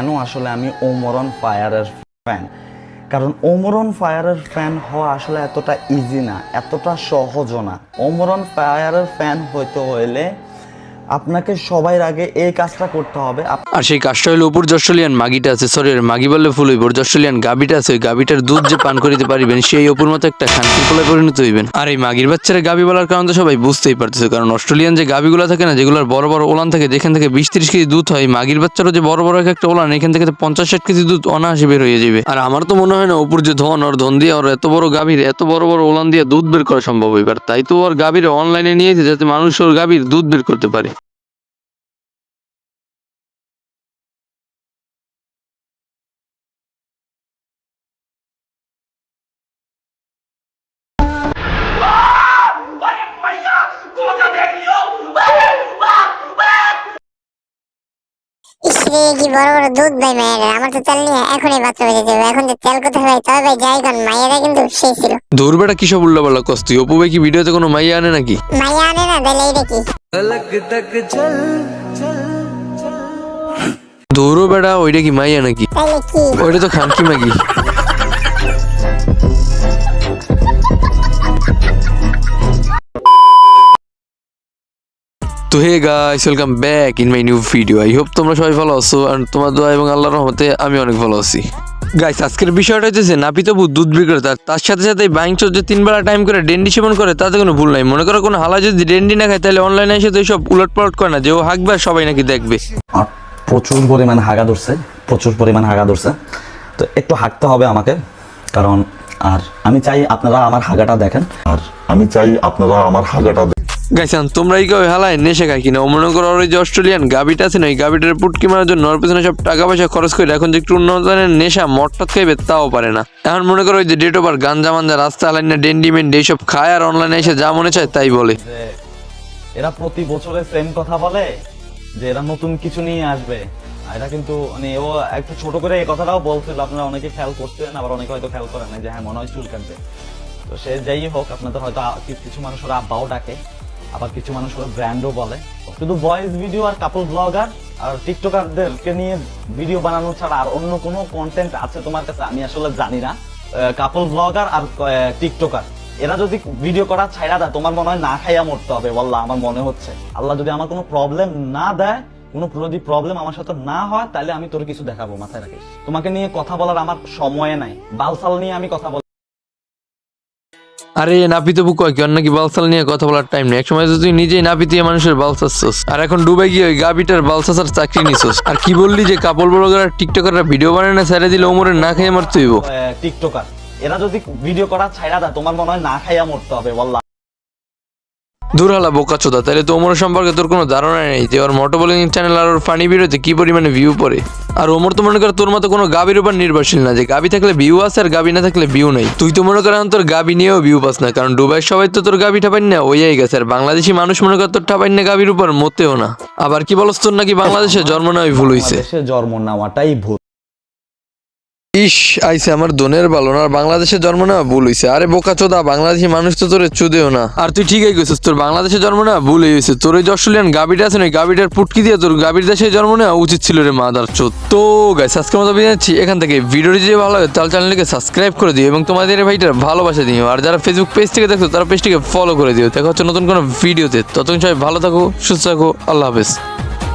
কেন আসলে আমি ওমরন ফায়ারের ফ্যান, কারণ ওমরন ফায়ারের ফ্যান হওয়া আসলে এতটা ইজি না, এতটা সহজও না। ওমরন ফায়ারের ফ্যান হইতে হইলে আপনাকে সবার আগে এই কাজটা করতে হবে। আর সেই কাজটা হলো উপর অস্ট্রেলিয়ান মাগিটা আছে, সরি মাগি বললে ফুল হইব, অস্ট্রেলিয়ান গাবিটা আছে, ওই গাবিটার দুধ যে পান করিতে পারিবেন সেই অপুর মতো একটা শান্তি পোলায় পরিণত হইবেন। আর এই মাগির বাচ্চারা গাবি বলার কারণ তো সবাই বুঝতেই পারতেছে, কারণ অস্ট্রেলিয়ান যে গাবিগুলো থাকে না, যেগুলোর বড় বড় ওলান থাকে, যেখান থেকে 20-30 কেজি দুধ হয়, মাগির বাচ্চারও যে বড় বড় একটা ওলান, এখান থেকে 50-60 কেজি দুধ অনায়াসে বের হয়ে যাবে। আর আমার তো মনে হয় না অপুর যে ধন, ওর ধন দিয়ে ওর এত বড় গাভীর এত বড় বড় ওলান দিয়ে দুধ বের করা সম্ভব হইবার, তাই তো ওর গাভীর অনলাইনে নিয়েছে যাতে মানুষ ওর গাভীর দুধ বের করতে পারে। ইসরে কি বড় বড় দুধ ভাই মায়েরা, আমার তো তেল নিয়ে এখনই বাচ্চা বেঁচে যাবে। এখন যে তেল কোথায় ভাই, তবে ভাই যাই কোন মায়েরা কিন্তু সেই ছিল। দূর বেটা কি সব উল্লা পাল্লা কস তুই? অপু ভাই কি ভিডিওতে কোনো মাইয়া আনে নাকি? মাইয়া আনে না, তাহলে এইটা কি? দৌড়ো বেটা, ওইটা কি মাইয়া নাকি? তাহলে কি? ওইটা তো খানকি মাগি। তো hey guys, welcome back in my new video. I hope তোমরা সবাই ভালো আছো, আর তোমার দোয়া এবং আল্লাহর রহমতে আমি অনেক ভালো আছি। গাইস, আজকের বিষয়টা হচ্ছে নাপিতবু দুধ বিক্রেতা, তার সাথে সাথে বাইংচ যে 3 বেলা টাইম করে ডেন্ডি সেবন করে, তাতে কোনো ভুল নাই। মনে করো কোনো হালা যদি ডেন্ডি না খায়, তাহলে অনলাইনে এসে তো এইসব উলট পালট করে না যে ও হাঁকবে আর সবাই নাকি দেখবে। আর প্রচুর পরিমাণ হাগা ধরছে, প্রচুর পরিমাণ হাগা ধরছে, তো একটু হাঁকতে হবে আমাকে, কারণ আর আমি চাই আপনারা আমার হাগাটা দেখেন। গাইস, তোমরা এই কেউ হালায় নেশে খায় কিনা? ও মনে করো ওই যে অস্ট্রেলিয়ান গাবিটা আছে না, এই গাবিটার পুটকি মারার জন্য ওর পেছনে সব টাকা পয়সা খরচ করে এখন যে একটু উন্নত ধরনের নেশা মটটা খাইবে তাও পারে না। এখন মনে করো ওই যে ডেট ওভার গাঞ্জা মাঞ্জা রাস্তা আলাইন না ডেন্ডি মেন্ডি এইসব খায়, আর অনলাইনে এসে যা মনে চায় তাই বলে। যে এরা প্রতি বছরে সেম কথা বলে যে এরা নতুন কিছু নিয়ে আসবে। আর এটা কিন্তু মানে ও একটু ছোট করে এই কথাটাও বলছিল, আপনারা অনেকে খেয়াল করছেন, আবার অনেকে হয়তো খেয়াল করেন না, যে হ্যাঁ মনে হয় চুল কাটবে। তো সে যাই হোক, আপনাদের হয়তো কিছু মানুষ ওরা আব্বাও ডাকে, আবার কিছু মানুষ ওরা ব্র্যান্ডও বলে। শুধু ভয়েস ভিডিও আর কাপল ব্লগার আর টিকটকারদেরকে নিয়ে ভিডিও বানানো ছাড়া আর অন্য কোনো কন্টেন্ট আছে তোমার কাছে আমি আসলে জানি না। কাপল ব্লগার আর টিকটকার এরা যদি ভিডিও করা ছাইড়া দেয়, তোমার মনে হয় না খাইয়া মরতে হবে। বললা আমার মনে হচ্ছে আল্লাহ যদি আমার কোনো প্রবলেম না দেয়, কোনো যদি প্রবলেম আমার সাথে না হয়, তাহলে আমি তোর কিছু দেখাবো, মাথায় রাখিস। তোমাকে নিয়ে কথা বলার আমার সময় নাই, বালসাল নিয়ে আমি কথা বল। আরে নাপিতবু কয় কি, অন্য নাকি বালসাল নিয়ে কথা বলার টাইম নেই। একসময় তো তুই নিজেই নাপিতিয়ে মানুষের বালসাচ্ছস, আর এখন ডুবে গিয়ে ওই গাবিটার বালসাসার চাকরি নিছস। আর কি বললি যে কাপল ব্লগার আর টিকটকাররা ভিডিও বানায় না, ছেড়ে দিলে ওমরের না খেয়ে মারতে হইব। টিকটকার এরা যদি ভিডিও করা ছাইড়া দেয়, তোমার মনে হয় না খাইয়া মরতে হবে। বললা দূর হালা বোকাচোদা, তাহলে তো ওমর সম্পর্কে তোর কোনো ধারণা নেই যে ওর মোটো বোলিং চ্যানেল আর ওর ফানি ভিডিওতে কি পরিমাণে ভিউ পড়ে। আর ওমর তো মনে কর তোর মতো কোনো গাবির উপর নির্ভরশীল না, যে গাবি থাকলে ভিউ আছে আর গাবি না থাকলে ভিউ নেই। তুই তো মনে কর এখন তোর গাবি নিয়েও ভিউ পাস না, কারণ দুবাই সবাই তো তোর গাবি ঠাপাই না ওইয়াই গেছে, আর বাংলাদেশি মানুষ মনে কর তোর ঠাপাই না গাবির উপর মতেও না। আবার কি বলস, তোর নাকি বাংলাদেশে জন্ম নেওয়াই ভুল হইছে। বাংলাদেশে জন্ম নেওয়াটাই ভুল। ইস আইসে আমার দনের ভালো না, আর বাংলাদেশে জন্ম নেওয়া ভুল হইছে। আরে বোকাচোদা, বাংলাদেশি মানুষ তো তোরে চুদেও না। আর তুই ঠিকই কইছিস, তোর বাংলাদেশে জন্ম নেওয়া ভুল হয়েছে। তোর ওই যে অস্ট্রেলিয়ান গাবিটা আছে না, গাবিটার পুটকি দিয়ে তোর গাবির দেশে জন্ম নেওয়া উচিত ছিল রে মাদার চোদ। তো গাইস, আজকের মতো বিদায় নিচ্ছি এখান থেকে। ভিডিওটি যদি ভালো লাগে তাহলে চ্যানেলটিকে সাবস্ক্রাইব করে দিও এবং তোমাদের ভাইটার ভালোবাসা দিও। আর যারা ফেসবুক পেজ থেকে দেখছো তারা পেজটিকে ফলো করে দিও। দেখা হচ্ছে নতুন কোনো ভিডিওতে। ততক্ষণ সবাই ভালো থাকো, সুস্থ থাকো, আল্লাহ হাফেজ।